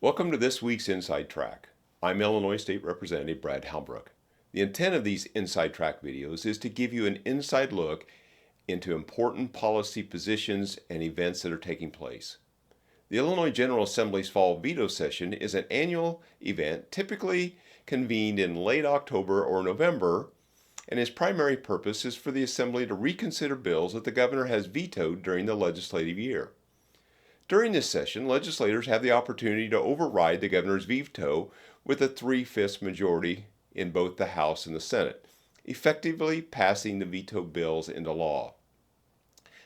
Welcome to this week's Inside Track. I'm Illinois State Representative Brad Halbrook. The intent of these Inside Track videos is to give you an inside look into important policy positions and events that are taking place. The Illinois General Assembly's Fall Veto Session is an annual event typically convened in late October or November, and its primary purpose is for the Assembly to reconsider bills that the governor has vetoed during the legislative year. During this session, legislators have the opportunity to override the governor's veto with a 3/5 majority in both the House and the Senate, effectively passing the veto bills into law.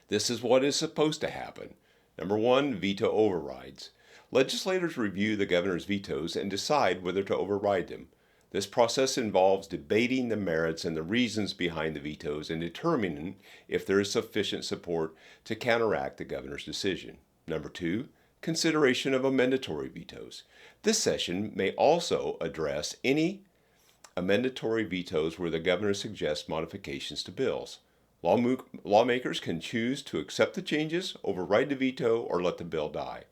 This is what is supposed to happen. Number one, veto overrides. Legislators review the governor's vetoes and decide whether to override them. This process involves debating the merits and the reasons behind the vetoes and determining if there is sufficient support to counteract the governor's decision. Number two, consideration of amendatory vetoes. This session may also address any amendatory vetoes where the governor suggests modifications to bills. Lawmakers can choose to accept the changes, override the veto, or let the bill die.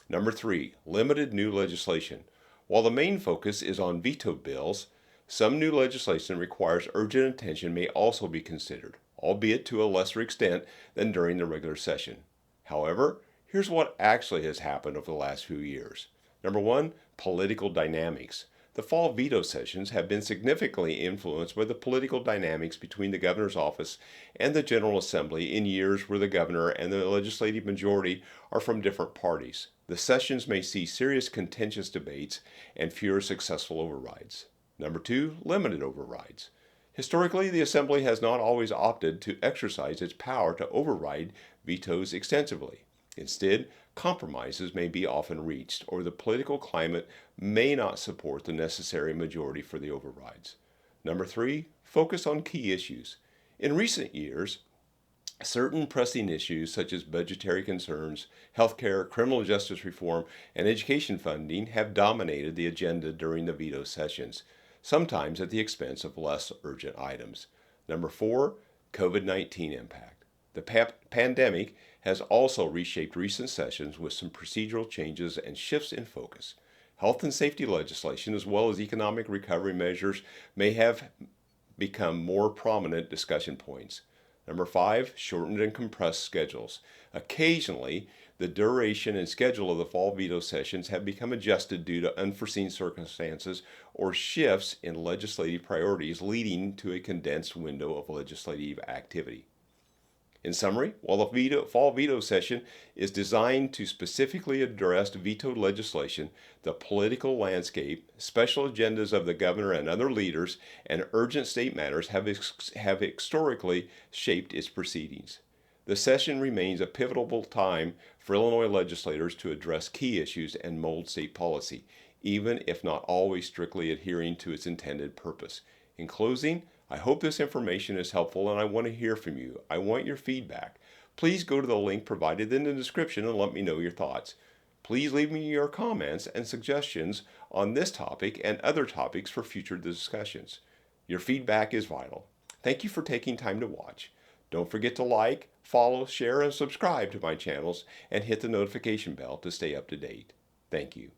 Number three, limited new legislation. While the main focus is on vetoed bills, some new legislation requires urgent attention may also be considered, albeit to a lesser extent than during the regular session. However, here's what actually has happened over the last few years. Number one, political dynamics. The fall veto sessions have been significantly influenced by the political dynamics between the governor's office and the General Assembly in years where the governor and the legislative majority are from different parties. The sessions may see serious contentious debates and fewer successful overrides. Number two, limited overrides. Historically, the Assembly has not always opted to exercise its power to override vetoes extensively. Instead, compromises may be often reached, or the political climate may not support the necessary majority for the overrides. Number three, focus on key issues. In recent years, certain pressing issues such as budgetary concerns, healthcare, criminal justice reform, and education funding have dominated the agenda during the veto sessions, sometimes at the expense of less urgent items. Number four, COVID-19 impact. The pandemic has also reshaped recent sessions with some procedural changes and shifts in focus. Health and safety legislation, as well as economic recovery measures, may have become more prominent discussion points. Number five, shortened and compressed schedules. Occasionally, the duration and schedule of the fall veto sessions have become adjusted due to unforeseen circumstances or shifts in legislative priorities, leading to a condensed window of legislative activity. In summary, while the fall veto session is designed to specifically address vetoed legislation, the political landscape, special agendas of the governor and other leaders, and urgent state matters have historically shaped its proceedings. The session remains a pivotal time for Illinois legislators to address key issues and mold state policy, even if not always strictly adhering to its intended purpose. In closing, I hope this information is helpful and I want to hear from you. I want your feedback. Please go to the link provided in the description and let me know your thoughts. Please leave me your comments and suggestions on this topic and other topics for future discussions. Your feedback is vital. Thank you for taking time to watch. Don't forget to like, follow, share, and subscribe to my channels and hit the notification bell to stay up to date. Thank you.